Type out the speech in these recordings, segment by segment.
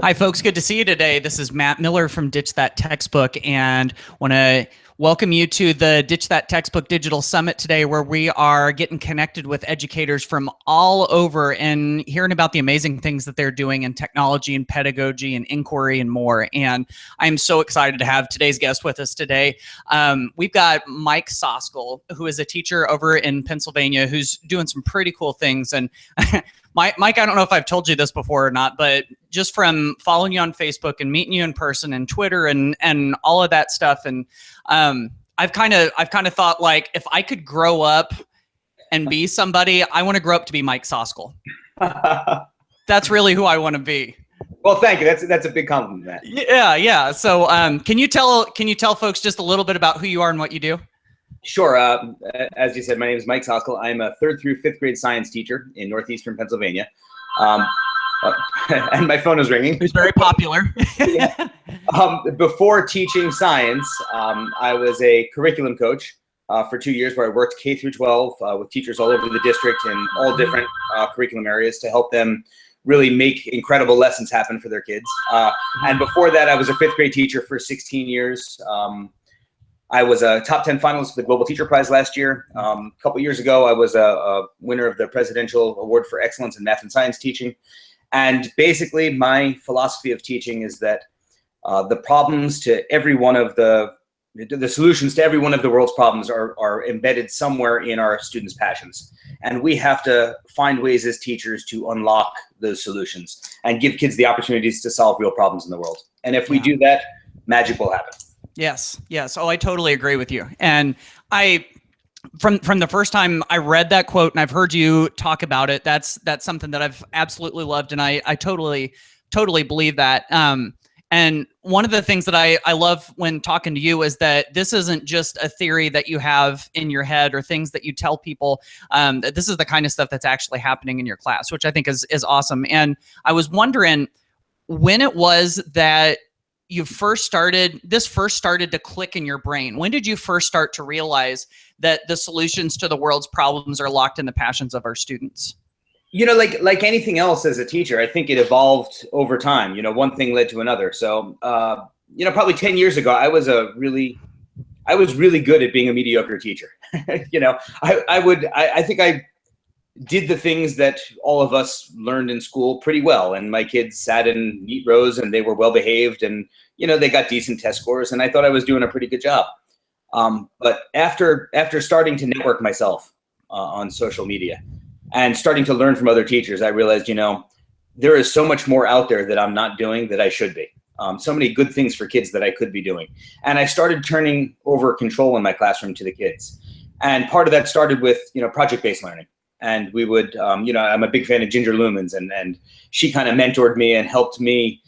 Hi, folks. Good to see you today. This is Matt Miller from Ditch That Textbook, and want to welcome you to the Ditch That Textbook Digital Summit today, where we are getting connected with educators from all over and hearing about the amazing things that they're doing in technology and pedagogy and inquiry and more. And I'm so excited to have today's guest with us today. We've got Mike Soskil, who is a teacher over in Pennsylvania, who's doing some pretty cool things. And Mike, I don't know if I've told you this before or not, but just from following you on Facebook and meeting you in person and Twitter and all of that stuff, and I've kind of thought, like, if I could grow up and be somebody, I want to grow up to be Mike Soskil. That's really who I want to be. Well, thank you. That's a big compliment, Matt. Yeah. So, can you tell folks just a little bit about who you are and what you do? Sure. As you said, my name is Mike Soskil. I'm a 3rd through 5th grade science teacher in northeastern Pennsylvania. And my phone is ringing. Who's very popular. Yeah. Before teaching science, I was a curriculum coach for 2 years, where I worked K through 12 with teachers all over the district in all different curriculum areas to help them really make incredible lessons happen for their kids. And before that, I was a 5th grade teacher for 16 years. I was a top 10 finalist for the Global Teacher Prize last year. A couple years ago, I was a winner of the Presidential Award for Excellence in Math and Science Teaching. And basically, my philosophy of teaching is that the problems to every one of the solutions to every one of the world's problems are embedded somewhere in our students' passions. And we have to find ways as teachers to unlock those solutions and give kids the opportunities to solve real problems in the world. And if we do that, magic will happen. Yes. Oh, I totally agree with you. And from the first time I read that quote, and I've heard you talk about it, that's something that I've absolutely loved. And I totally believe that. And one of the things that I love when talking to you is that this isn't just a theory that you have in your head or things that you tell people. That this is the kind of stuff that's actually happening in your class, which I think is awesome. And I was wondering when it was that first started to click in your brain. When did you first start to realize that the solutions to the world's problems are locked in the passions of our students? You know, like anything else as a teacher, I think it evolved over time. You know, one thing led to another. So, probably 10 years ago, I was really good at being a mediocre teacher. I think I did the things that all of us learned in school pretty well. And my kids sat in neat rows and they were well behaved and, they got decent test scores, and I thought I was doing a pretty good job. But after starting to network myself on social media and starting to learn from other teachers, I realized, there is so much more out there that I'm not doing that I should be. So many good things for kids that I could be doing. And I started turning over control in my classroom to the kids. And part of that started with, project-based learning. And we would, I'm a big fan of Ginger Lumens, and she kind of mentored me and helped me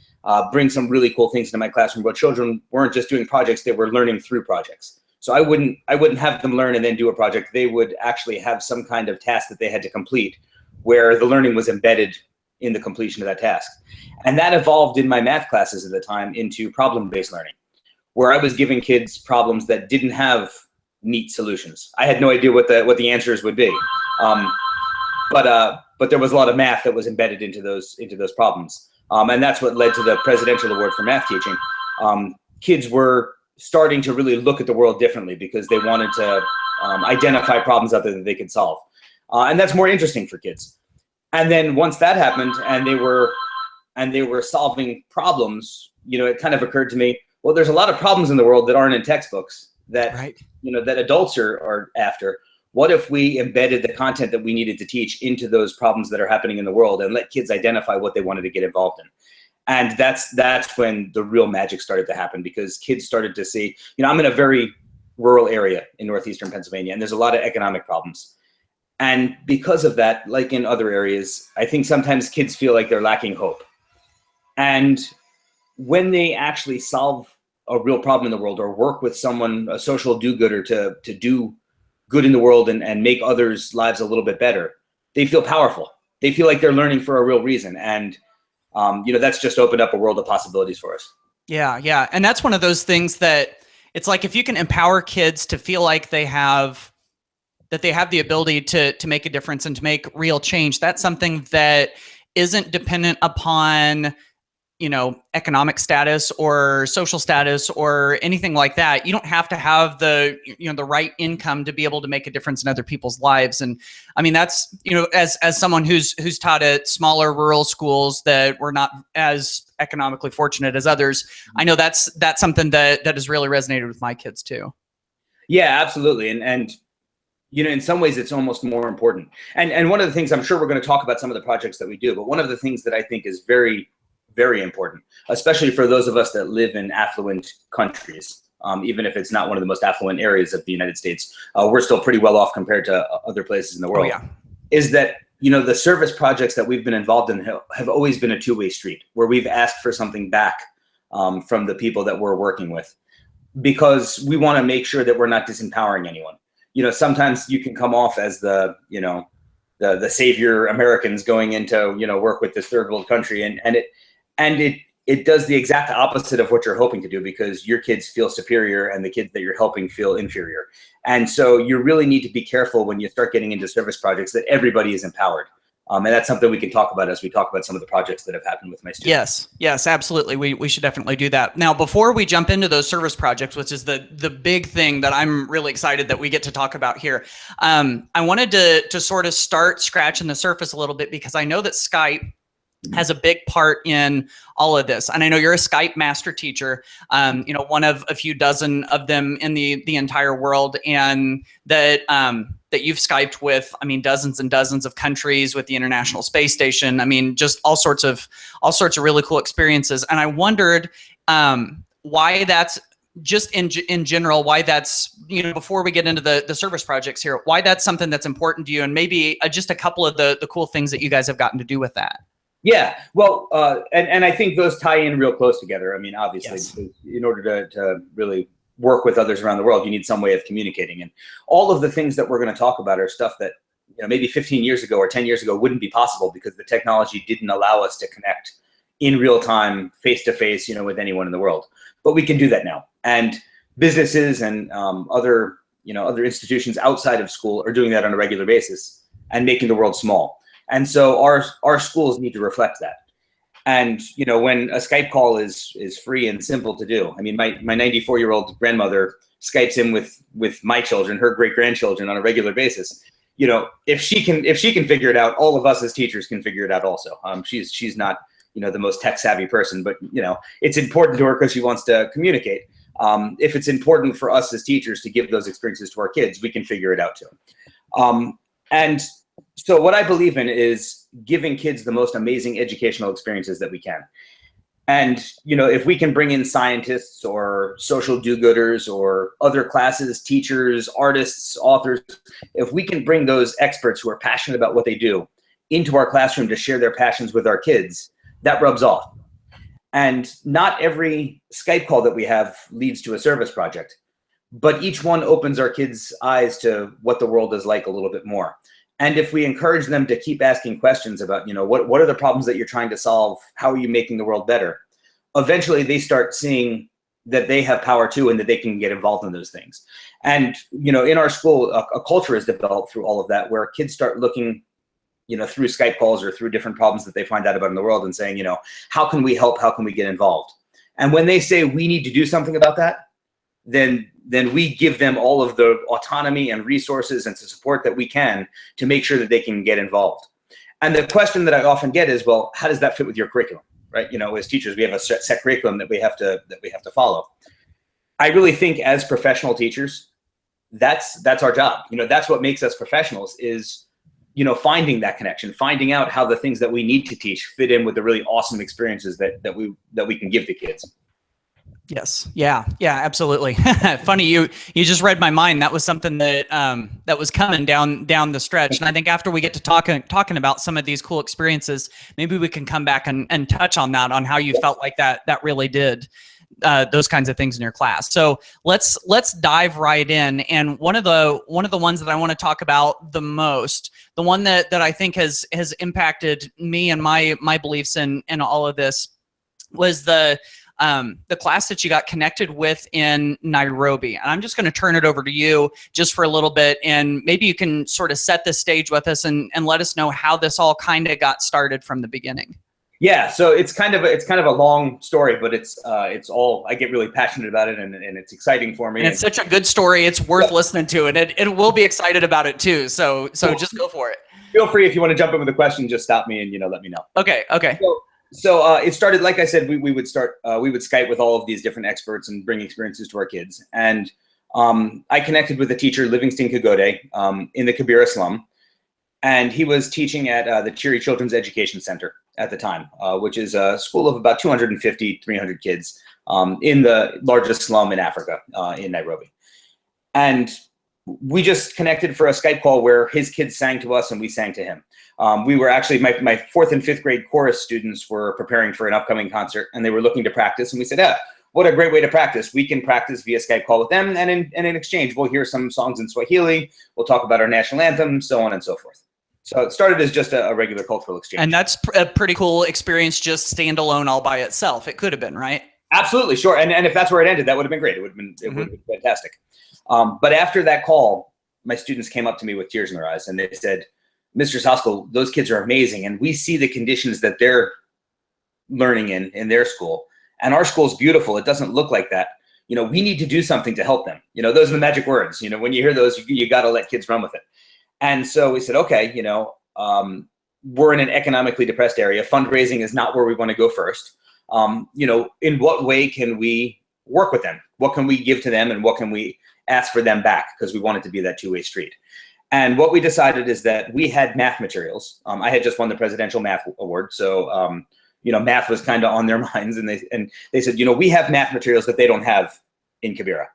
bring some really cool things into my classroom. But children weren't just doing projects; they were learning through projects. So I wouldn't have them learn and then do a project. They would actually have some kind of task that they had to complete, where the learning was embedded in the completion of that task. And that evolved in my math classes at the time into problem-based learning, where I was giving kids problems that didn't have neat solutions. I had no idea what the answers would be. But there was a lot of math that was embedded into those problems. And that's what led to the Presidential Award for Math Teaching. Kids were starting to really look at the world differently because they wanted to identify problems out there that they could solve. And that's more interesting for kids. And then once that happened and they were solving problems, it kind of occurred to me, well, there's a lot of problems in the world that aren't in textbooks that, right, that adults are after. What if we embedded the content that we needed to teach into those problems that are happening in the world and let kids identify what they wanted to get involved in? And that's when the real magic started to happen, because kids started to see, I'm in a very rural area in northeastern Pennsylvania, and there's a lot of economic problems. And because of that, like in other areas, I think sometimes kids feel like they're lacking hope. And when they actually solve a real problem in the world or work with someone, a social do-gooder, to do good in the world and make others' lives a little bit better, they feel powerful. They feel like they're learning for a real reason. And, that's just opened up a world of possibilities for us. Yeah. And that's one of those things that it's like, if you can empower kids to feel like they have the ability to make a difference and to make real change, that's something that isn't dependent upon economic status or social status or anything like that. You don't have to have the right income to be able to make a difference in other people's lives. And I mean, that's, as someone who's taught at smaller rural schools that were not as economically fortunate as others, I know that's something that has really resonated with my kids too. Yeah, absolutely. And in some ways it's almost more important. And one of the things, I'm sure we're going to talk about some of the projects that we do, but one of the things that I think is very, very important, especially for those of us that live in affluent countries, even if it's not one of the most affluent areas of the United States, we're still pretty well off compared to other places in the world, is that, the service projects that we've been involved in have always been a two-way street, where we've asked for something back from the people that we're working with, because we want to make sure that we're not disempowering anyone. Sometimes you can come off as the savior Americans going into, work with this third world country. And it does the exact opposite of what you're hoping to do, because your kids feel superior and the kids that you're helping feel inferior. And so you really need to be careful when you start getting into service projects that everybody is empowered. And that's something we can talk about as we talk about some of the projects that have happened with my students. Yes, absolutely. We should definitely do that. Now, before we jump into those service projects, which is the big thing that I'm really excited that we get to talk about here, I wanted to sort of start scratching the surface a little bit, because I know that Skype has a big part in all of this. And I know you're a Skype master teacher, one of a few dozen of them in the entire world, and that you've Skyped with, dozens and dozens of countries, with the International Space Station. Just all sorts of really cool experiences. And I wondered why that's, just in general, why that's, before we get into the service projects here, why that's something that's important to you, and maybe just a couple of the cool things that you guys have gotten to do with that. Yeah, well, and I think those tie in real close together. Obviously, Yes. Because in order to really work with others around the world, you need some way of communicating. And all of the things that we're going to talk about are stuff that, maybe 15 years ago or 10 years ago wouldn't be possible, because the technology didn't allow us to connect in real time, face to face, with anyone in the world. But we can do that now. And businesses and other institutions outside of school are doing that on a regular basis and making the world small. And so our schools need to reflect that. And when a Skype call is free and simple to do, my 94-year-old grandmother Skypes in with my children, her great grandchildren, on a regular basis. If she can figure it out, all of us as teachers can figure it out also. She's not the most tech savvy person, but it's important to her because she wants to communicate. If it's important for us as teachers to give those experiences to our kids, we can figure it out too. And so what I believe in is giving kids the most amazing educational experiences that we can. And, if we can bring in scientists or social do-gooders or other classes, teachers, artists, authors, if we can bring those experts who are passionate about what they do into our classroom to share their passions with our kids, that rubs off. And not every Skype call that we have leads to a service project, but each one opens our kids' eyes to what the world is like a little bit more. And if we encourage them to keep asking questions about, what are the problems that you're trying to solve? How are you making the world better? Eventually they start seeing that they have power too, and that they can get involved in those things. And, in our school, a culture is developed through all of that, where kids start looking, through Skype calls or through different problems that they find out about in the world, and saying, how can we help? How can we get involved? And when they say we need to do something about that, then we give them all of the autonomy and resources and support that we can to make sure that they can get involved. And the question that I often get is, well, how does that fit with your curriculum? Right? As teachers, we have a set curriculum that we have to follow. I really think as professional teachers, that's our job. That's what makes us professionals, is finding that connection, finding out how the things that we need to teach fit in with the really awesome experiences that we can give to kids. Yes. Yeah, absolutely. Funny, you just read my mind. That was something that that was coming down the stretch. And I think after we get to talking about some of these cool experiences, maybe we can come back and touch on that, on how you felt like that really did those kinds of things in your class. So let's dive right in. And one of the ones that I want to talk about the most, the one that I think has impacted me and my beliefs in all of this, was the class that you got connected with in Nairobi. And I'm just going to turn it over to you just for a little bit, and maybe you can sort of set the stage with us and let us know how this all kind of got started from the beginning. Yeah, so it's kind of a long story, but it's all, I get really passionate about it, and it's exciting for me. And it's such a good story. It's worth listening to, and it will be excited about it too. So Cool. just go for it. Feel free, if you want to jump in with a question, just stop me and let me know. Okay. So it started, like I said, we would Skype with all of these different experts and bring experiences to our kids. And I connected with a teacher, Livingston Kagode, in the Kibera slum. And he was teaching at the Chiri Children's Education Center at the time, which is a school of about 250, 300 kids in the largest slum in Africa, in Nairobi. And we just connected for a Skype call where his kids sang to us and we sang to him. We were actually, my 4th and 5th grade chorus students were preparing for an upcoming concert, and they were looking to practice. And we said, what a great way to practice. We can practice via Skype call with them, and in exchange, we'll hear some songs in Swahili. We'll talk about our national anthem, so on and so forth. So it started as just a regular cultural exchange. And that's a pretty cool experience, just standalone all by itself. It could have been, right? Absolutely, sure. And if that's where it ended, that would have been great. It would have been fantastic. But after that call, my students came up to me with tears in their eyes, and they said, Mr. Soskil, those kids are amazing, and we see the conditions that they're learning in their school, and our school's beautiful. It doesn't look like that. We need to do something to help them. Those are the magic words. When you hear those, you got to let kids run with it. And so we said, okay, we're in an economically depressed area. Fundraising is not where we want to go first. In what way can we work with them? What can we give to them, and what can we ask for them back? Because we want it to be that two-way street. And what we decided is that we had math materials. I had just won the Presidential Math Award, so math was kind of on their minds, and they said, we have math materials that they don't have in Kibera.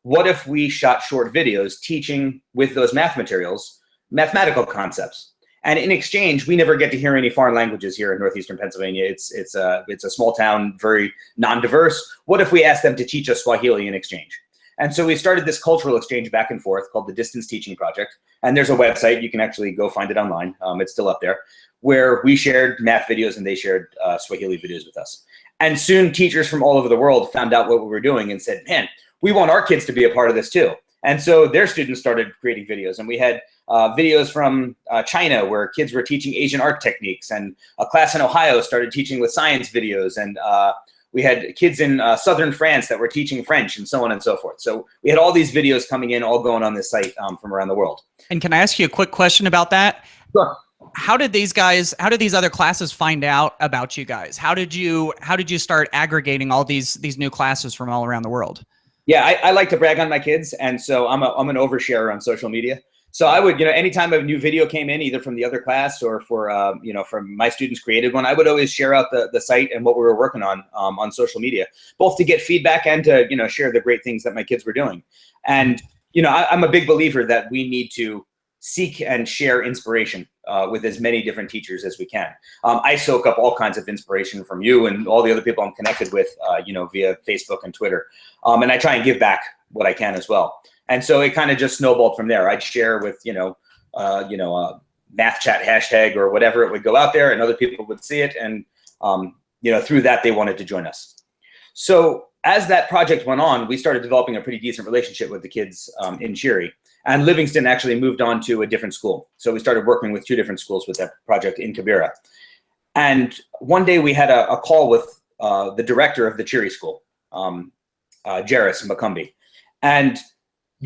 What if we shot short videos teaching with those math materials mathematical concepts? And in exchange, we never get to hear any foreign languages here in northeastern Pennsylvania. It's a small town, very non-diverse. What if we asked them to teach us Swahili in exchange? And so we started this cultural exchange back and forth called the Distance Teaching Project. And there's a website. You can actually go find it online. It's still up there, where we shared math videos and they shared Swahili videos with us. And soon teachers from all over the world found out what we were doing and said, man, we want our kids to be a part of this too. And so their students started creating videos. And we had videos from China where kids were teaching Asian art techniques. And a class in Ohio started teaching with science videos. And we had kids in southern France that were teaching French, and so on and so forth. So we had all these videos coming in, all going on this site from around the world. And can I ask you a quick question about that? Sure. How did these other classes find out about you guys? How did you start aggregating all these new classes from all around the world? Yeah, I like to brag on my kids, and so I'm an oversharer on social media. So I would, anytime a new video came in, either from the other class or from my students created one, I would always share out the site and what we were working on social media, both to get feedback and to, share the great things that my kids were doing. And, I'm a big believer that we need to seek and share inspiration with as many different teachers as we can. I soak up all kinds of inspiration from you and all the other people I'm connected with, via Facebook and Twitter. And I try and give back what I can as well. And so it kind of just snowballed from there. I'd share with, math chat hashtag or whatever, it would go out there and other people would see it. And, through that, they wanted to join us. So as that project went on, we started developing a pretty decent relationship with the kids in Chiri. And Livingston actually moved on to a different school. So we started working with 2 different schools with that project in Kibera. And one day we had a call with the director of the Chiri school, Jairus Makumbi. And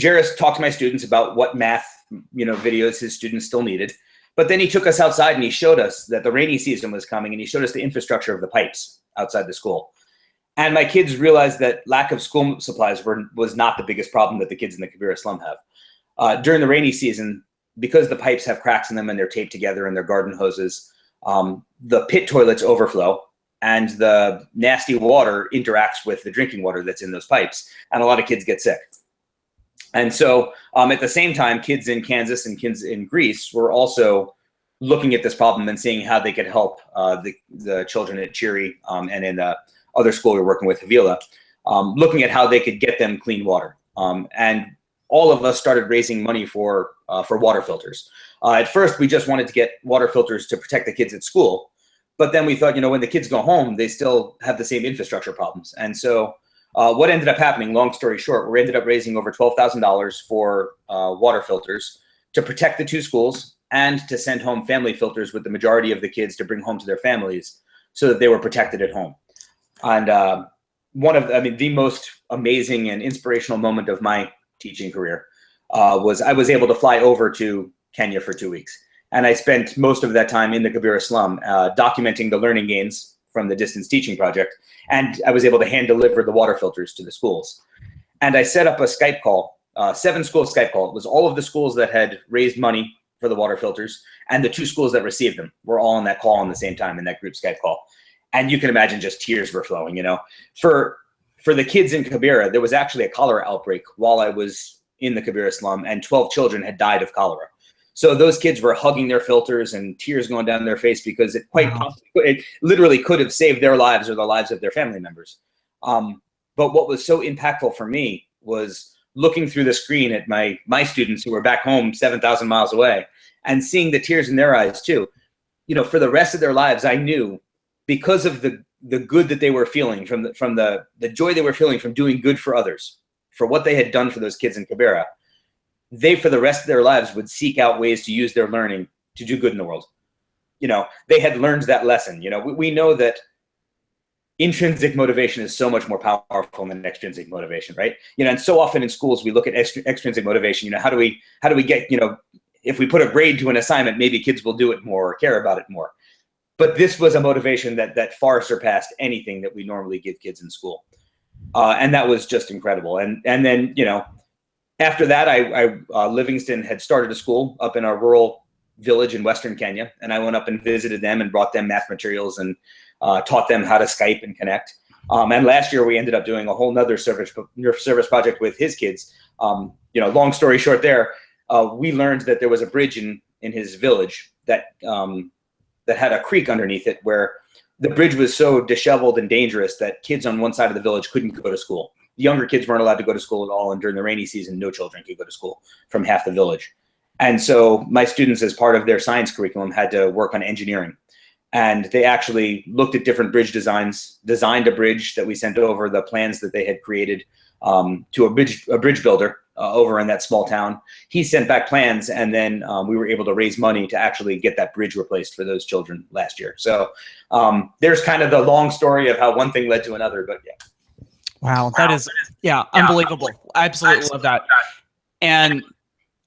Jairus talked to my students about what math, videos his students still needed. But then he took us outside and he showed us that the rainy season was coming, and he showed us the infrastructure of the pipes outside the school. And my kids realized that lack of school supplies was not the biggest problem that the kids in the Kibera slum have. During the rainy season, because the pipes have cracks in them and they're taped together and they're garden hoses, the pit toilets overflow and the nasty water interacts with the drinking water that's in those pipes, and a lot of kids get sick. And so at the same time, kids in Kansas and kids in Greece were also looking at this problem and seeing how they could help the children at Chiri and in the other school we were working with, Havila, looking at how they could get them clean water. And all of us started raising money for water filters. At first, we just wanted to get water filters to protect the kids at school. But then we thought, when the kids go home, they still have the same infrastructure problems. And so what ended up happening, long story short, we ended up raising over $12,000 for water filters to protect the 2 schools and to send home family filters with the majority of the kids to bring home to their families, so that they were protected at home. And one of, the most amazing and inspirational moment of my teaching career was I was able to fly over to Kenya for 2 weeks. And I spent most of that time in the Kibera slum documenting the learning gains from the distance teaching project. And I was able to hand deliver the water filters to the schools. And I set up a Skype call, 7-school Skype call. It was all of the schools that had raised money for the water filters, and the 2 schools that received them were all on that call at the same time in that group Skype call. And you can imagine just tears were flowing, you know. For the kids in Kibera, there was actually a cholera outbreak while I was in the Kibera slum, and 12 children had died of cholera. So those kids were hugging their filters and tears going down their face because it it literally could have saved their lives or the lives of their family members. But what was so impactful for me was looking through the screen at my students who were back home 7,000 miles away and seeing the tears in their eyes too. You know, for the rest of their lives, I knew, because of the good that they were feeling from the joy they were feeling from doing good for others, for what they had done for those kids in Kibera, they, for the rest of their lives, would seek out ways to use their learning to do good in the world. You know, they had learned that lesson. You know, we know that intrinsic motivation is so much more powerful than extrinsic motivation, right? You know, and so often in schools we look at extrinsic motivation. You know, how do we get, you know, if we put a grade to an assignment, maybe kids will do it more or care about it more. But this was a motivation that far surpassed anything that we normally give kids in school, and that was just incredible. And then, you know, after that, Livingston had started a school up in our rural village in Western Kenya, and I went up and visited them and brought them math materials and taught them how to Skype and connect. And last year we ended up doing a whole nother service project with his kids. You know, long story short there, we learned that there was a bridge in his village that had a creek underneath it, where the bridge was so disheveled and dangerous that kids on one side of the village couldn't go to school. The younger kids weren't allowed to go to school at all, and during the rainy season, no children could go to school from half the village. And so my students, as part of their science curriculum, had to work on engineering. And they actually looked at different bridge designs, designed a bridge that we sent over the plans that they had created to a bridge builder over in that small town. He sent back plans, and then we were able to raise money to actually get that bridge replaced for those children last year. So there's kind of the long story of how one thing led to another, but yeah. Wow, that is, yeah, unbelievable. I absolutely love that. And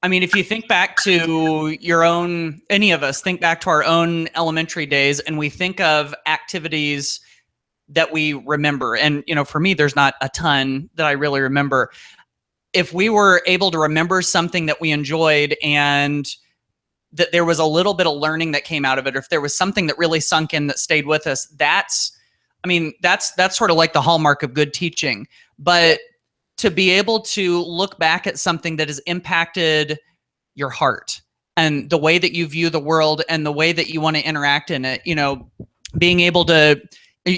I mean, if you think back to your own, any of us think back to our own elementary days, and we think of activities that we remember. And, you know, for me, there's not a ton that I really remember. If we were able to remember something that we enjoyed and that there was a little bit of learning that came out of it, or if there was something that really sunk in that stayed with us, that's sort of like the hallmark of good teaching. But to be able to look back at something that has impacted your heart and the way that you view the world and the way that you want to interact in it, you know, being able to,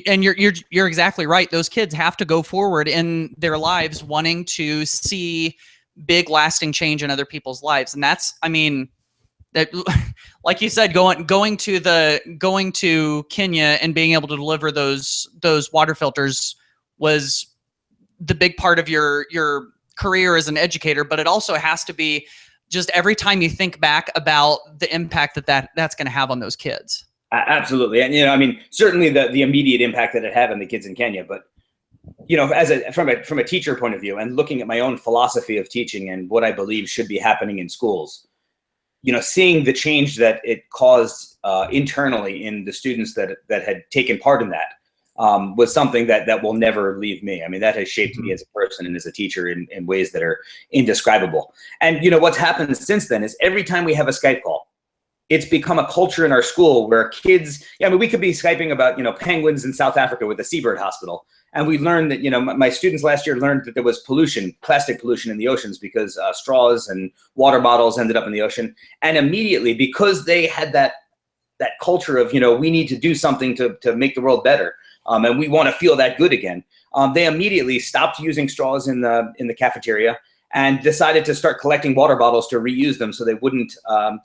and you're exactly right. Those kids have to go forward in their lives wanting to see big lasting change in other people's lives. And that's, I mean, that, like you said, going to Kenya and being able to deliver those water filters was the big part of your career as an educator. But it also has to be just every time you think back about the impact that's going to have on those kids. Absolutely. And, you know, I mean, certainly the immediate impact that it had on the kids in Kenya, but, you know, from a teacher point of view, and looking at my own philosophy of teaching and what I believe should be happening in schools, you know, seeing the change that it caused internally in the students that had taken part in that was something that will never leave me. I mean, that has shaped me as a person and as a teacher in ways that are indescribable. And, you know, what's happened since then is every time we have a Skype call, it's become a culture in our school where kids, I mean, we could be Skyping about, you know, penguins in South Africa with the Seabird Hospital. And we learned that, you know, my students last year learned that there was pollution, plastic pollution in the oceans because straws and water bottles ended up in the ocean. And immediately, because they had that culture of, you know, we need to do something to make the world better, and we want to feel that good again, they immediately stopped using straws in the cafeteria and decided to start collecting water bottles to reuse them so they wouldn't end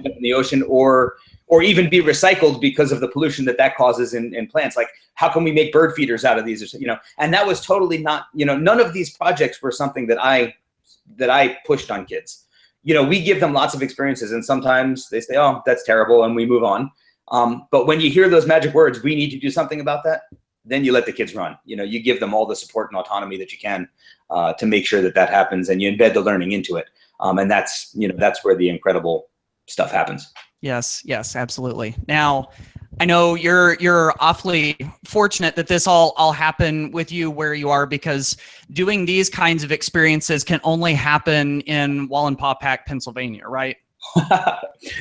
up in the ocean or even be recycled because of the pollution that causes in plants. Like, how can we make bird feeders out of these? Or, you know, and that was totally not, you know, none of these projects were something that I pushed on kids. You know, we give them lots of experiences, and sometimes they say, oh, that's terrible, and we move on. But when you hear those magic words, we need to do something about that, then you let the kids run. You give them all the support and autonomy that you can to make sure that that happens, and you embed the learning into it. And that's where the incredible stuff happens. Yes, absolutely. Now, I know you're awfully fortunate that this all happened with you where you are, because doing these kinds of experiences can only happen in Wallenpaupack, Pennsylvania, right?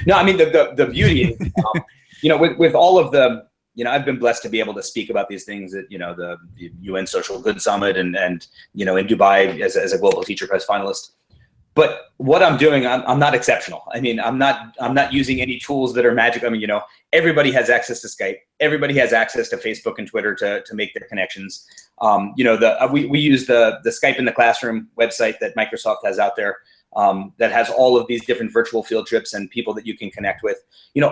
No, I mean, the beauty is, with all of the, I've been blessed to be able to speak about these things at, the UN Social Good Summit and in Dubai as a Global Teacher Prize finalist. But what I'm doing, I'm not exceptional. I mean, I'm not using any tools that are magic. I mean, everybody has access to Skype. Everybody has access to Facebook and Twitter to make their connections. We use the Skype in the Classroom website that Microsoft has out there that has all of these different virtual field trips and people that you can connect with.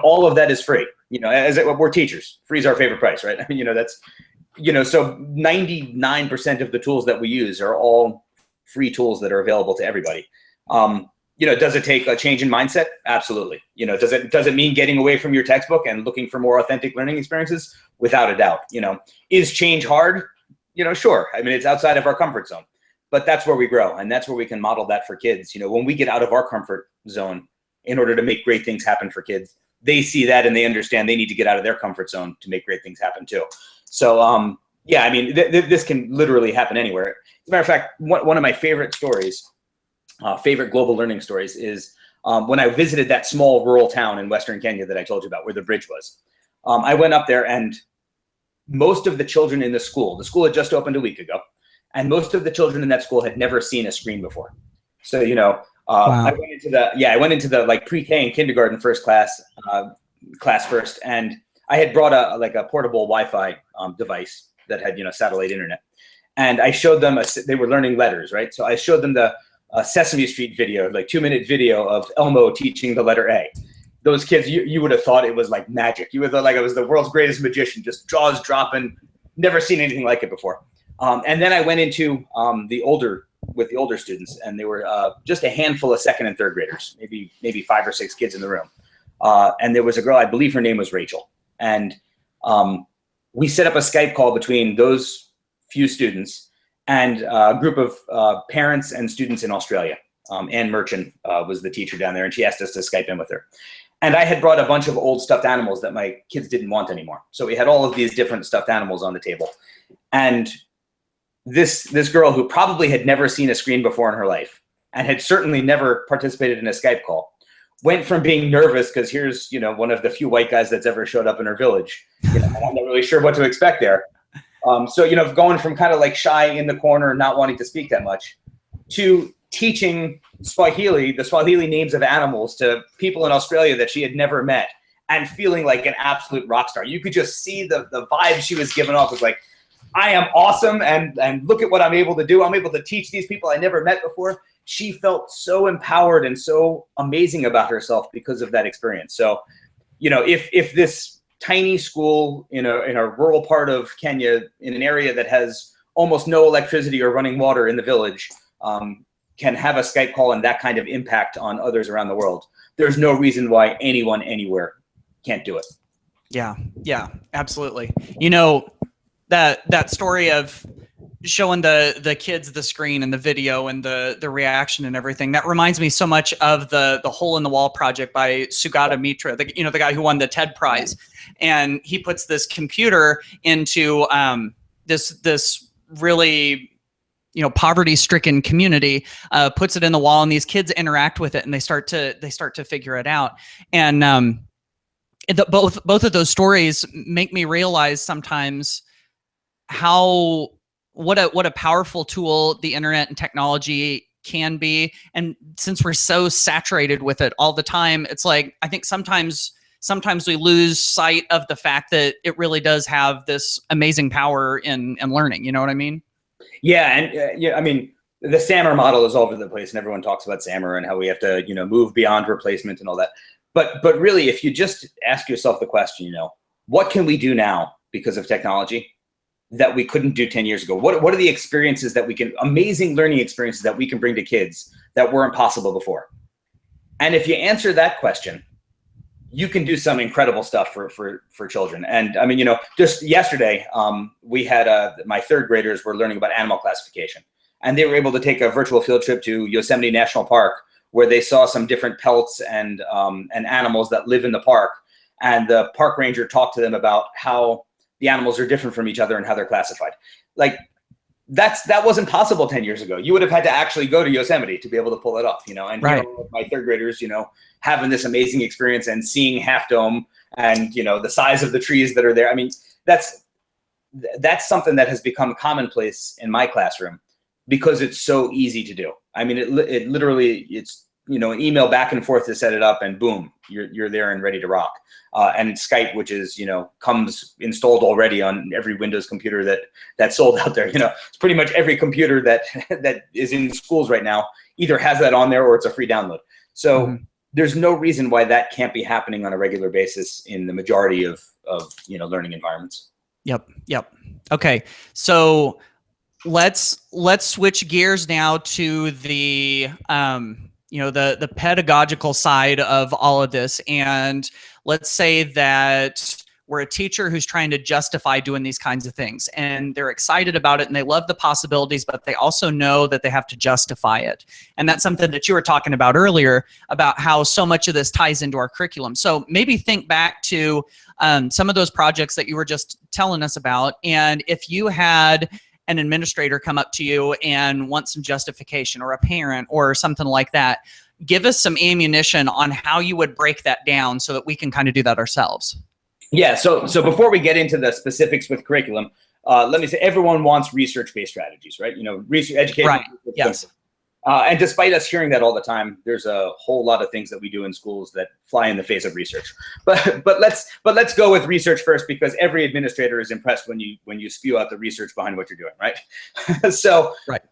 All of that is free. We're teachers. Free is our favorite price, right? I mean, that's, so 99% of the tools that we use are all free tools that are available to everybody. Does it take a change in mindset? Absolutely. Does it mean getting away from your textbook and looking for more authentic learning experiences? Without a doubt. Is change hard? Sure. I mean, it's outside of our comfort zone, but that's where we grow, and that's where we can model that for kids. When we get out of our comfort zone in order to make great things happen for kids, they see that and they understand they need to get out of their comfort zone to make great things happen too. So, yeah, I mean, this can literally happen anywhere. As a matter of fact, one of my favorite stories, favorite global learning stories, is when I visited that small rural town in Western Kenya that I told you about, where the bridge was. I went up there, and most of the children in the school had just opened a week ago, and most of the children in that school had never seen a screen before. So, wow. I went into the like pre-K and kindergarten first class first, and I had brought a portable Wi-Fi device that had satellite internet, and I showed them they were learning letters, right? So I showed them the Sesame Street video, like 2-minute video of Elmo teaching the letter A. Those kids, you would have thought it was like magic. You would have thought like it was the world's greatest magician, just jaws dropping, never seen anything like it before. And then I went into the older students, and they were just a handful of second and third graders, maybe 5 or 6 kids in the room. And there was a girl, I believe her name was Rachel. And we set up a Skype call between those few students and a group of parents and students in Australia. Anne Merchant was the teacher down there, and she asked us to Skype in with her. And I had brought a bunch of old stuffed animals that my kids didn't want anymore. So we had all of these different stuffed animals on the table. And this girl, who probably had never seen a screen before in her life and had certainly never participated in a Skype call, went from being nervous because here's one of the few white guys that's ever showed up in her village. I'm not really sure what to expect there. So going from kind of like shy in the corner and not wanting to speak that much, to teaching Swahili, the Swahili names of animals, to people in Australia that she had never met, and feeling like an absolute rock star. You could just see the vibe she was giving off was like, I am awesome, and look at what I'm able to do. I'm able to teach these people I never met before. She felt so empowered and so amazing about herself because of that experience. So, if this tiny school in a rural part of Kenya, in an area that has almost no electricity or running water in the village, can have a Skype call and that kind of impact on others around the world, there's no reason why anyone anywhere can't do it. Yeah, absolutely. That story of showing the kids the screen and the video and the reaction and everything, that reminds me so much of the Hole in the Wall project by Sugata Mitra, the guy who won the TED Prize. And he puts this computer into this really poverty-stricken community, puts it in the wall, and these kids interact with it, and they start to figure it out. And both of those stories make me realize sometimes what a powerful tool the internet and technology can be. And since we're so saturated with it all the time, it's like, I think sometimes we lose sight of the fact that it really does have this amazing power in learning. You know what I mean? Yeah. And I mean, the SAMR model is all over the place, and everyone talks about SAMR and how we have to, move beyond replacement and all that. But really, if you just ask yourself the question, what can we do now because of technology that we couldn't do 10 years ago? What are the experiences that amazing learning experiences that we can bring to kids that weren't possible before? And if you answer that question, you can do some incredible stuff for children. And I mean, you know, just yesterday, we had my third graders were learning about animal classification, and they were able to take a virtual field trip to Yosemite National Park, where they saw some different pelts and animals that live in the park. And the park ranger talked to them about how the animals are different from each other and how they're classified. Like, that wasn't possible 10 years ago. You would have had to actually go to Yosemite to be able to pull it off, you know. And Right. here are my third graders, you know, having this amazing experience and seeing Half Dome and, you know, the size of the trees that are there. I mean, that's something that has become commonplace in my classroom because it's so easy to do. I mean, it literally, it's, you know, an email back and forth to set it up, and boom, you're there and ready to rock. And Skype, which is, you know, comes installed already on every Windows computer that's sold out there. You know, it's pretty much every computer that is in schools right now either has that on there or it's a free download. So there's no reason why that can't be happening on a regular basis in the majority of you know, learning environments. Yep. Okay, so let's switch gears now to the you know, the pedagogical side of all of this. And let's say that we're a teacher who's trying to justify doing these kinds of things, and they're excited about it and they love the possibilities, but they also know that they have to justify it. And that's something that you were talking about earlier, about how so much of this ties into our curriculum. So maybe think back to some of those projects that you were just telling us about. And if you had an administrator come up to you and want some justification, or a parent or something like that, give us some ammunition on how you would break that down so that we can kind of do that ourselves. Yeah, so before we get into the specifics with curriculum, let me say everyone wants research-based strategies, right? You know, research, education. Right, yes. And despite us hearing that all the time, there's a whole lot of things that we do in schools that fly in the face of research. But let's go with research first, because every administrator is impressed when you spew out the research behind what you're doing, right? So, right.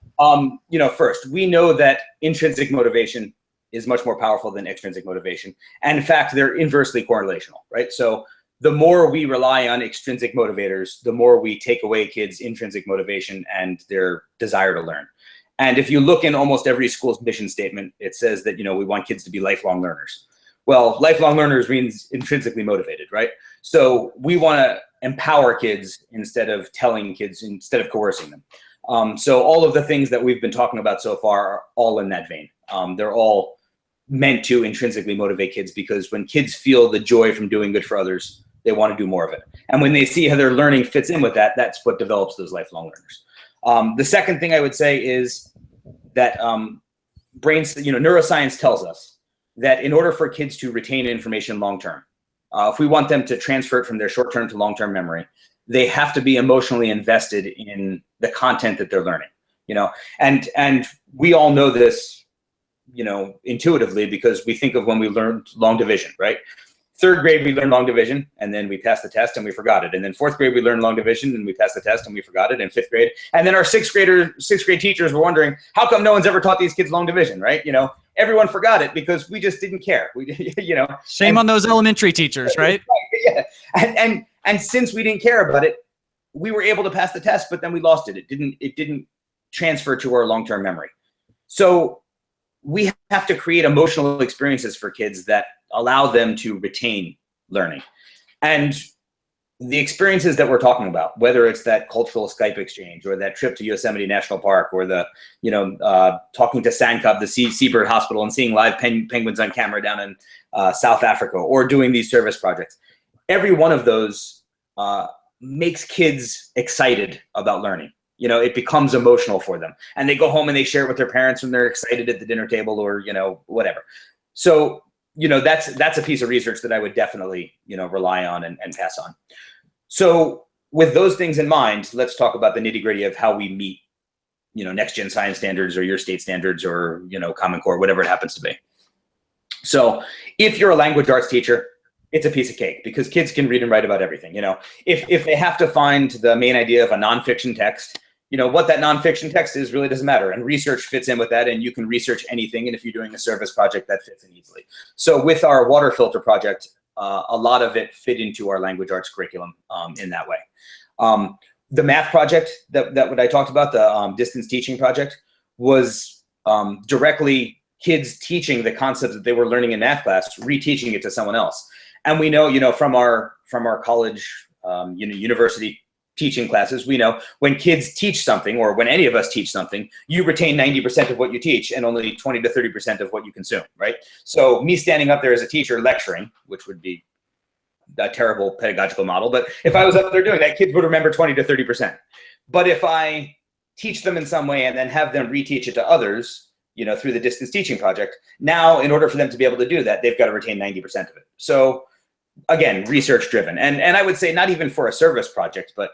You know, first, we know that intrinsic motivation is much more powerful than extrinsic motivation, and in fact, they're inversely correlational, right? So the more we rely on extrinsic motivators, the more we take away kids' intrinsic motivation and their desire to learn. And if you look in almost every school's mission statement, it says that, you know, we want kids to be lifelong learners. Well, lifelong learners means intrinsically motivated, right? So we want to empower kids instead of telling kids, instead of coercing them. So all of the things that we've been talking about so far are all in that vein. They're all meant to intrinsically motivate kids, because when kids feel the joy from doing good for others, they want to do more of it. And when they see how their learning fits in with that, that's what develops those lifelong learners. The second thing I would say is that neuroscience tells us that in order for kids to retain information long-term, if we want them to transfer it from their short-term to long-term memory, they have to be emotionally invested in the content that they're learning, you know, and we all know this, you know, intuitively, because we think of when we learned long division, right? Third grade, we learned long division, and then we passed the test and we forgot it. And then fourth grade, we learned long division and we passed the test and we forgot it. And fifth grade, and then our sixth grade teachers were wondering, how come no one's ever taught these kids long division, right? You know, everyone forgot it because we just didn't care. We, you know, shame on those elementary teachers, right? Yeah, and since we didn't care about it, we were able to pass the test, but then we lost it. It didn't transfer to our long-term memory. So we have to create emotional experiences for kids that allow them to retain learning. And the experiences that we're talking about, whether it's that cultural Skype exchange or that trip to Yosemite National Park, or the, you know, talking to Sandkab, the seabird hospital, and seeing live penguins on camera down in South Africa, or doing these service projects, every one of those makes kids excited about learning. You know, it becomes emotional for them, and they go home and they share it with their parents when they're excited at the dinner table, or, you know, whatever. So, you know, that's a piece of research that I would definitely, you know, rely on and pass on. So with those things in mind, let's talk about the nitty-gritty of how we meet, you know, next gen science standards, or your state standards, or, you know, Common Core, whatever it happens to be. So if you're a language arts teacher, it's a piece of cake, because kids can read and write about everything. You know, if they have to find the main idea of a nonfiction text, you know, what that nonfiction text is really doesn't matter. And research fits in with that, and you can research anything. And if you're doing a service project, that fits in easily. So with our water filter project, a lot of it fit into our language arts curriculum in that way. The math project that what I talked about, the distance teaching project, was directly kids teaching the concepts that they were learning in math class, reteaching it to someone else. And we know, from our college, university teaching classes, we know when kids teach something, or when any of us teach something, you retain 90% of what you teach and only 20 to 30% of what you consume, right? So me standing up there as a teacher lecturing, which would be a terrible pedagogical model, but if I was up there doing that, kids would remember 20 to 30%. But if I teach them in some way and then have them reteach it to others, through the distance teaching project, now in order for them to be able to do that, they've got to retain 90% of it. So again, research driven. And I would say not even for a service project, but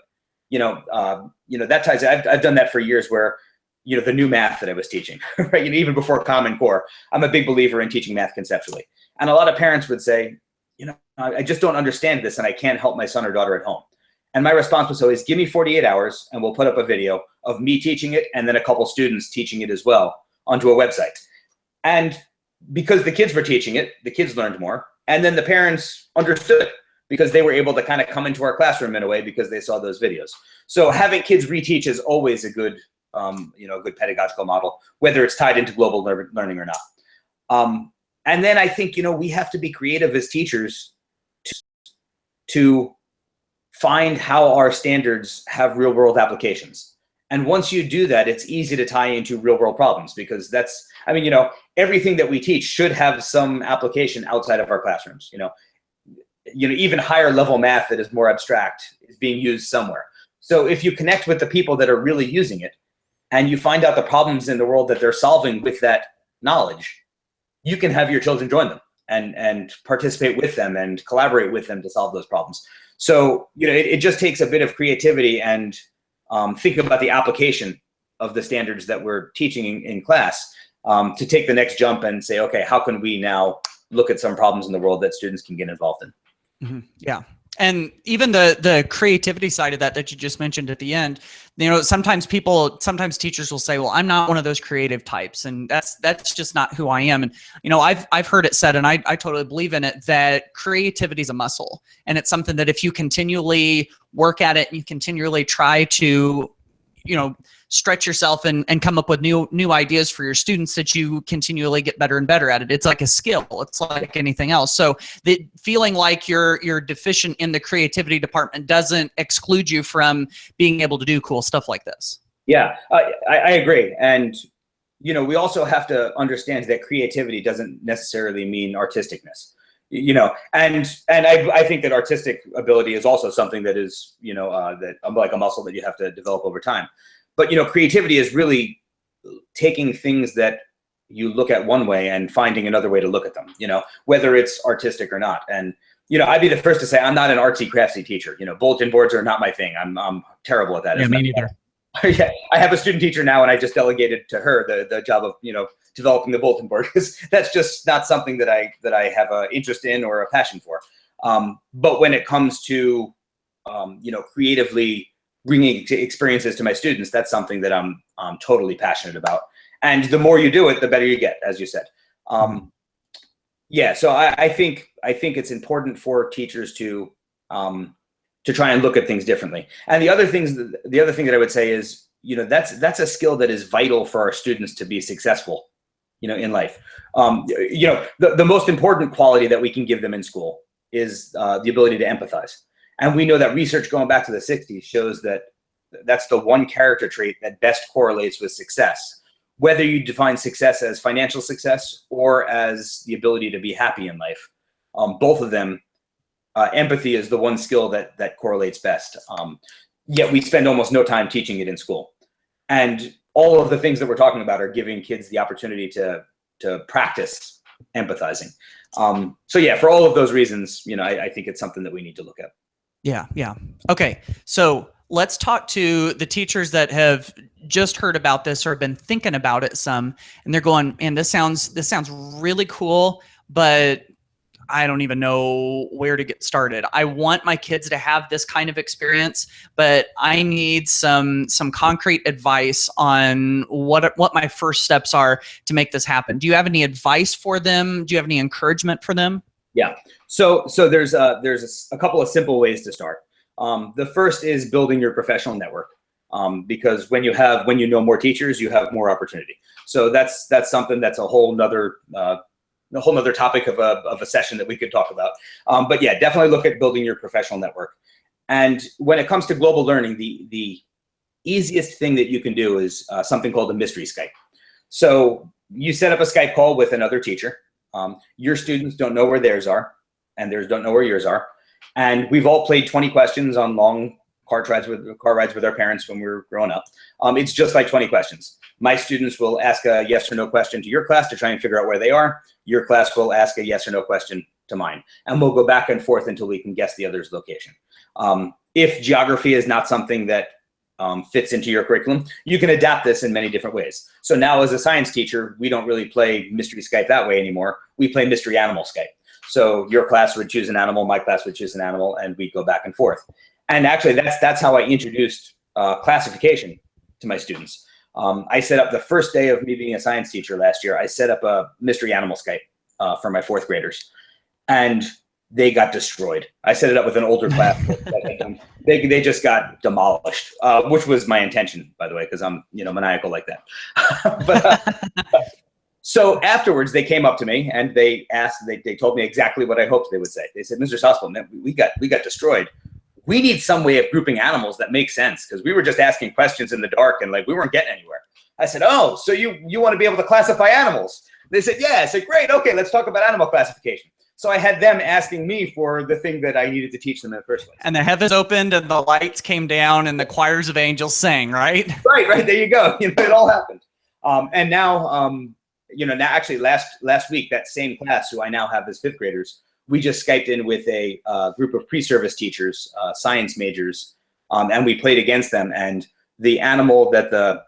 that ties. I've done that for years where, the new math that I was teaching, right? Even before Common Core, I'm a big believer in teaching math conceptually. And a lot of parents would say, I just don't understand this and I can't help my son or daughter at home. And my response was always, give me 48 hours and we'll put up a video of me teaching it and then a couple students teaching it as well onto a website. And because the kids were teaching it, the kids learned more. And then the parents understood it because they were able to kind of come into our classroom in a way because they saw those videos. So having kids reteach is always a good, good pedagogical model, whether it's tied into global learning or not. And then I think, we have to be creative as teachers to find how our standards have real world applications. And once you do that, it's easy to tie into real world problems because everything that we teach should have some application outside of our classrooms. Even higher level math that is more abstract is being used somewhere. So if you connect with the people that are really using it and you find out the problems in the world that they're solving with that knowledge, you can have your children join them and participate with them and collaborate with them to solve those problems. So, it just takes a bit of creativity and thinking about the application of the standards that we're teaching in class to take the next jump and say, okay, how can we now look at some problems in the world that students can get involved in? Mm-hmm. Yeah. And even the creativity side of that you just mentioned at the end, sometimes teachers will say, well, I'm not one of those creative types. And that's just not who I am. And, I've heard it said, and I totally believe in it, that creativity is a muscle. And it's something that if you continually work at it and you continually try to, stretch yourself and come up with new ideas for your students, that you continually get better and better at it. It's like a skill. It's like anything else. So the feeling like you're deficient in the creativity department doesn't exclude you from being able to do cool stuff like this. Yeah, I agree. And, we also have to understand that creativity doesn't necessarily mean artisticness. And I think that artistic ability is also something that is, that like a muscle that you have to develop over time. But, creativity is really taking things that you look at one way and finding another way to look at them, whether it's artistic or not. And, I'd be the first to say I'm not an artsy craftsy teacher. Bulletin boards are not my thing. I'm terrible at that. Yeah, me neither. Yeah, I have a student teacher now, and I just delegated to her the job of developing the bulletin board because that's just not something that I have an interest in or a passion for. But when it comes to creatively bringing experiences to my students, that's something that I'm totally passionate about. And the more you do it, the better you get, as you said. Yeah, so I think it's important for teachers to try and look at things differently. And the other thing that I would say is, that's a skill that is vital for our students to be successful, in life. The most important quality that we can give them in school is the ability to empathize. And we know that research going back to the 60s shows that that's the one character trait that best correlates with success. Whether you define success as financial success or as the ability to be happy in life, both of them, empathy is the one skill that correlates best. Yet we spend almost no time teaching it in school. And all of the things that we're talking about are giving kids the opportunity to practice empathizing. So yeah, for all of those reasons, I think it's something that we need to look at. Yeah. Okay. So let's talk to the teachers that have just heard about this or been thinking about it some, and they're going, man, this sounds really cool, but I don't even know where to get started. I want my kids to have this kind of experience, but I need some concrete advice on what my first steps are to make this happen. Do you have any advice for them? Do you have any encouragement for them? Yeah. So there's a couple of simple ways to start. The first is building your professional network, because when you know more teachers, you have more opportunity. So that's something that's a whole nother a whole nother topic of a session that we could talk about. But yeah, definitely look at building your professional network. And when it comes to global learning, the easiest thing that you can do is something called a mystery Skype. So you set up a Skype call with another teacher. Your students don't know where theirs are, and theirs don't know where yours are. And we've all played 20 questions on long car rides with our parents when we were growing up. It's just like 20 questions. My students will ask a yes or no question to your class to try and figure out where they are. Your class will ask a yes or no question to mine. And we'll go back and forth until we can guess the other's location. If geography is not something that fits into your curriculum, you can adapt this in many different ways. So now as a science teacher, we don't really play mystery Skype that way anymore. We play mystery animal Skype. So your class would choose an animal, my class would choose an animal, and we go back and forth. And actually, that's how I introduced classification to my students. I set up the first day of me being a science teacher last year. I set up a mystery animal Skype for my 4th graders, and they got destroyed. I set it up with an older class. They just got demolished, which was my intention, by the way, because I'm maniacal like that. So afterwards, they came up to me and they asked. They told me exactly what I hoped they would say. They said, "Mr. Soskil, man, we got destroyed. We need some way of grouping animals that makes sense, because we were just asking questions in the dark and we weren't getting anywhere." I said, "Oh, so you want to be able to classify animals?" They said, "Yeah." I said, "Great. Okay, let's talk about animal classification." So I had them asking me for the thing that I needed to teach them in the first place. And the heavens opened and the lights came down and the choirs of angels sang, right? Right. There you go. It all happened. And now, now actually last week, that same class who I now have as 5th graders, we just Skyped in with a group of pre-service teachers, science majors, and we played against them. And the animal that the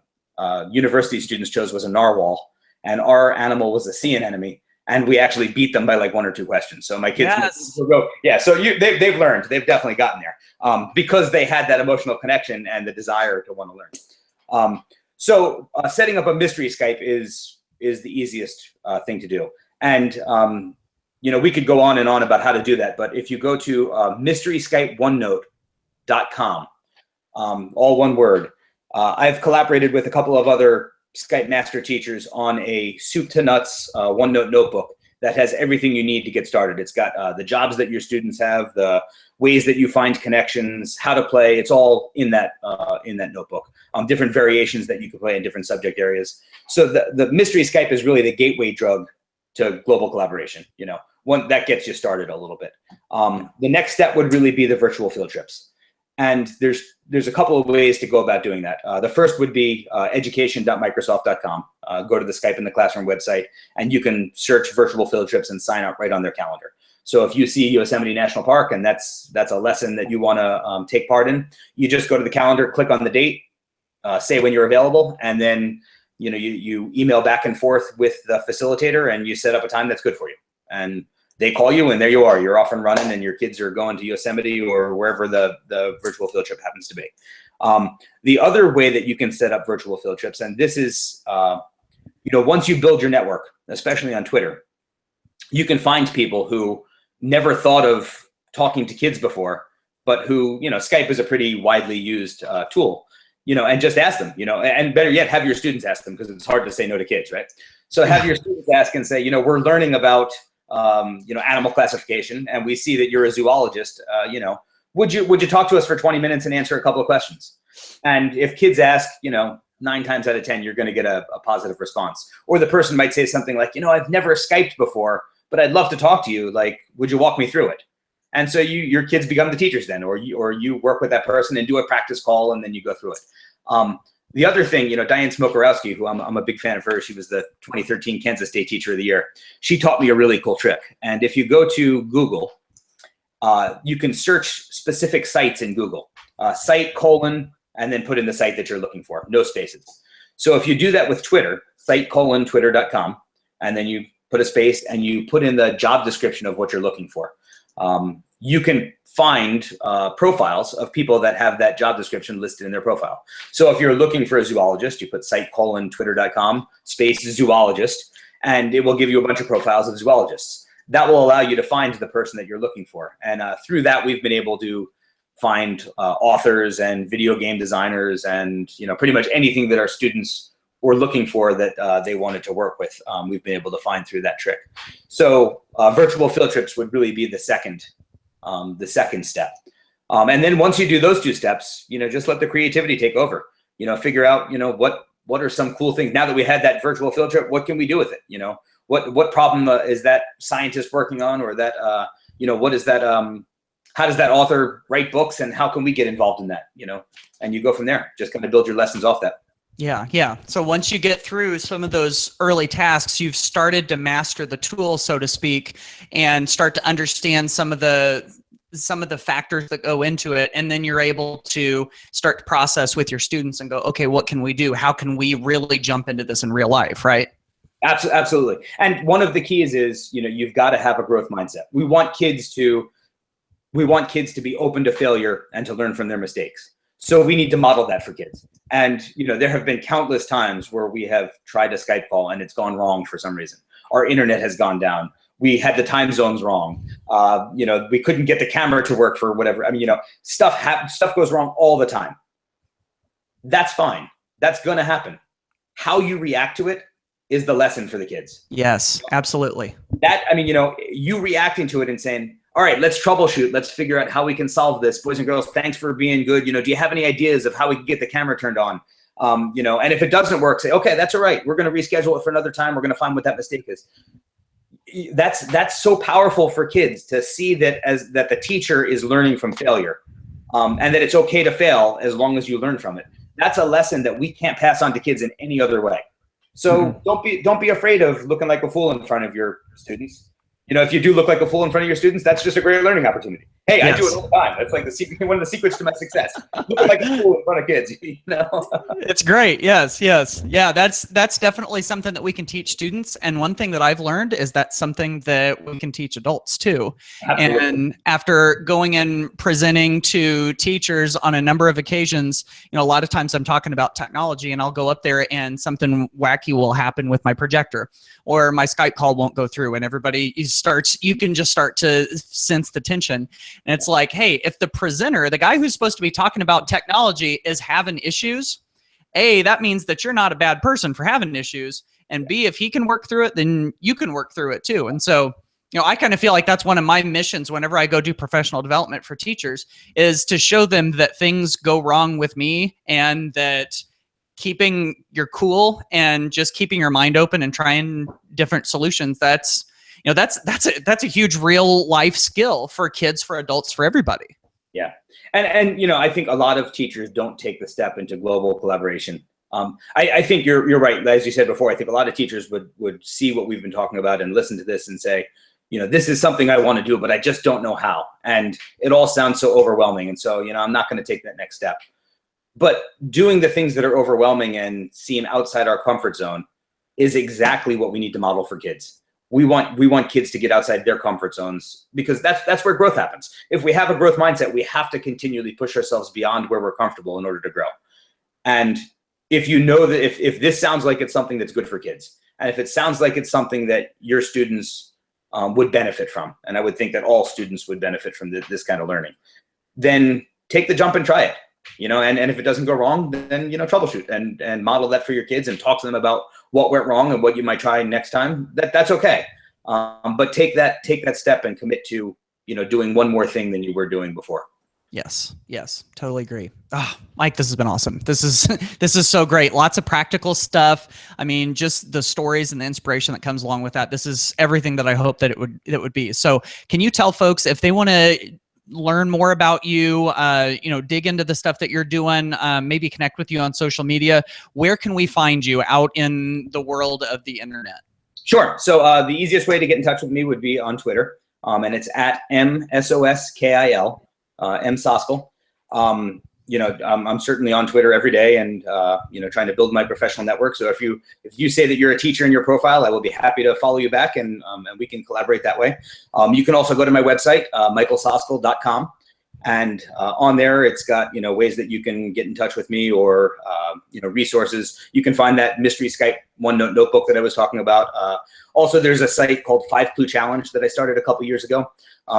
university students chose was a narwhal, and our animal was a sea anemone. And we actually beat them by like 1 or 2 questions. So my kids will go, yeah. So they've learned. They've definitely gotten there because they had that emotional connection and the desire to want to learn. So setting up a mystery Skype is the easiest thing to do. And we could go on and on about how to do that. But if you go to mysteryskype1note.com, all one word, I've collaborated with a couple of other Skype master teachers on a soup to nuts OneNote notebook that has everything you need to get started. It's got the jobs that your students have, the ways that you find connections, how to play. It's all in that notebook. Different variations that you can play in different subject areas. So the mystery Skype is really the gateway drug to global collaboration. One that gets you started a little bit. The next step would really be the virtual field trips. And there's a couple of ways to go about doing that. The first would be education.microsoft.com. Go to the Skype in the Classroom website, and you can search virtual field trips and sign up right on their calendar. So if you see Yosemite National Park and that's a lesson that you want to take part in, you just go to the calendar, click on the date, say when you're available, and then you email back and forth with the facilitator, and you set up a time that's good for you. And they call you, and there you are. You're off and running, and your kids are going to Yosemite or wherever the virtual field trip happens to be. The other way that you can set up virtual field trips, and this is, once you build your network, especially on Twitter, you can find people who never thought of talking to kids before, but who, Skype is a pretty widely used tool, and just ask them, and better yet, have your students ask them, because it's hard to say no to kids, right? So have your students ask and say, we're learning about animal classification, and we see that you're a zoologist. Would you talk to us for 20 minutes and answer a couple of questions? And if kids ask, 9 times out of 10, you're going to get a positive response. Or the person might say something like, I've never Skyped before, but I'd love to talk to you. Like, would you walk me through it? And so your kids become the teachers then, or you work with that person and do a practice call, and then you go through it. The other thing, Diane Smokorowski, who I'm a big fan of her, she was the 2013 Kansas State Teacher of the Year. She taught me a really cool trick. And if you go to Google, you can search specific sites in Google, site : and then put in the site that you're looking for, no spaces. So if you do that with Twitter, site : twitter.com, and then you put a space and you put in the job description of what you're looking for, you can find profiles of people that have that job description listed in their profile. So if you're looking for a zoologist, you put site : twitter.com space zoologist, and it will give you a bunch of profiles of zoologists. That will allow you to find the person that you're looking for. And through that, we've been able to find authors and video game designers and pretty much anything that our students or looking for that they wanted to work with. We've been able to find through that trick. So virtual field trips would really be the second step. And then once you do those two steps, just let the creativity take over. Figure out, what are some cool things now that we had that virtual field trip? What can we do with it? What problem is that scientist working on, or that what is that? How does that author write books, and how can we get involved in that? And you go from there. Just kind of build your lessons off that. Yeah. So once you get through some of those early tasks, you've started to master the tool, so to speak, and start to understand some of the factors that go into it. And then you're able to start to process with your students and go, okay, what can we do? How can we really jump into this in real life, right? Absolutely. And one of the keys is, you've got to have a growth mindset. We want kids to be open to failure and to learn from their mistakes. So we need to model that for kids. And, there have been countless times where we have tried a Skype call and it's gone wrong for some reason. Our internet has gone down. We had the time zones wrong. We couldn't get the camera to work for whatever. Stuff goes wrong all the time. That's fine. That's going to happen. How you react to it is the lesson for the kids. Yes, absolutely. You reacting to it and saying, all right, let's troubleshoot. Let's figure out how we can solve this. Boys and girls, thanks for being good. Do you have any ideas of how we can get the camera turned on? And if it doesn't work, say, okay, that's all right. We're going to reschedule it for another time. We're going to find what that mistake is. That's so powerful for kids to see that the teacher is learning from failure, and that it's okay to fail as long as you learn from it. That's a lesson that we can't pass on to kids in any other way. So don't be afraid of looking like a fool in front of your students. If you do look like a fool in front of your students, that's just a great learning opportunity. Hey, yes. I do it all the time. That's like one of the secrets to my success. Looking like a fool in front of kids. It's great. Yes. Yeah, that's definitely something that we can teach students. And one thing that I've learned is that's something that we can teach adults too. Absolutely. And after going and presenting to teachers on a number of occasions, a lot of times I'm talking about technology and I'll go up there and something wacky will happen with my projector, or my Skype call won't go through, and you can just start to sense the tension. And it's like, hey, if the presenter, the guy who's supposed to be talking about technology, is having issues, A, that means that you're not a bad person for having issues. And B, if he can work through it, then you can work through it too. And so, I kind of feel like that's one of my missions whenever I go do professional development for teachers, is to show them that things go wrong with me, and that keeping your cool and just keeping your mind open and trying different solutions, that's a huge real life skill for kids, for adults, for everybody. Yeah. And I think a lot of teachers don't take the step into global collaboration. I think you're right. As you said before, I think a lot of teachers would see what we've been talking about and listen to this and say, this is something I want to do, but I just don't know how. And it all sounds so overwhelming. And so, I'm not going to take that next step. But doing the things that are overwhelming and seem outside our comfort zone is exactly what we need to model for kids. We want kids to get outside their comfort zones, because that's where growth happens. If we have a growth mindset, we have to continually push ourselves beyond where we're comfortable in order to grow. And if that if this sounds like it's something that's good for kids, and if it sounds like it's something that your students would benefit from, and I would think that all students would benefit from this kind of learning, then take the jump and try it. And if it doesn't go wrong, then, troubleshoot and model that for your kids and talk to them about what went wrong and what you might try next time. That's okay. But take that step and commit to, doing one more thing than you were doing before. Yes, totally agree. Oh, Mike, this has been awesome. This is so great. Lots of practical stuff. I mean, just the stories and the inspiration that comes along with that. This is everything that I hope that it would be. So can you tell folks, if they want to learn more about you, dig into the stuff that you're doing, maybe connect with you on social media, where can we find you out in the world of the internet? Sure. So the easiest way to get in touch with me would be on Twitter, and it's at MSOSKIL, M Soskil. I'm certainly on Twitter every day, and trying to build my professional network. So if you say that you're a teacher in your profile, I will be happy to follow you back, and we can collaborate that way. You can also go to my website, michaelsoskil.com, and on there it's got ways that you can get in touch with me, or resources. You can find that mystery Skype OneNote notebook that I was talking about. Also, there's a site called 5 Clue Challenge that I started a couple years ago,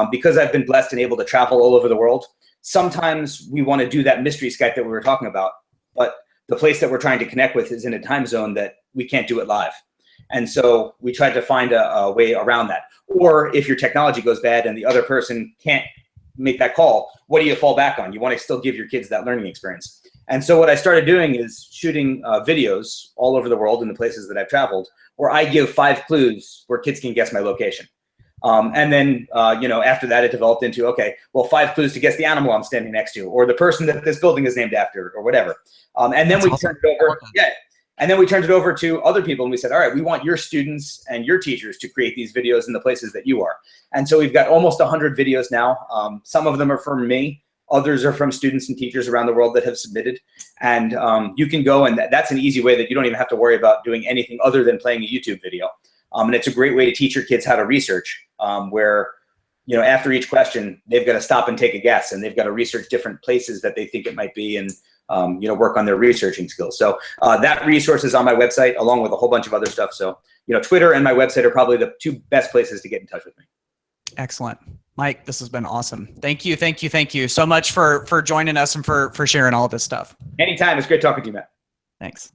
because I've been blessed and able to travel all over the world. Sometimes we want to do that mystery Skype that we were talking about, but the place that we're trying to connect with is in a time zone that we can't do it live. And so we tried to find a way around that. Or if your technology goes bad and the other person can't make that call, what do you fall back on? You want to still give your kids that learning experience. And so what I started doing is shooting videos all over the world in the places that I've traveled, where I give 5 clues where kids can guess my location. And then, after that, it developed into, okay, well, 5 clues to guess the animal I'm standing next to, or the person that this building is named after, or whatever. And then we turned it over. Yeah. And then we turned it over to other people, and we said, all right, we want your students and your teachers to create these videos in the places that you are. And so we've got almost 100 videos now. Some of them are from me. Others are from students and teachers around the world that have submitted. And you can go, and that's an easy way that you don't even have to worry about doing anything other than playing a YouTube video. And it's a great way to teach your kids how to research, where, after each question, they've got to stop and take a guess, and they've got to research different places that they think it might be, and work on their researching skills. So that resource is on my website, along with a whole bunch of other stuff. So, Twitter and my website are probably the 2 best places to get in touch with me. Excellent. Mike, this has been awesome. Thank you. Thank you. Thank you so much for joining us and for sharing all of this stuff. Anytime. It's great talking to you, Matt. Thanks.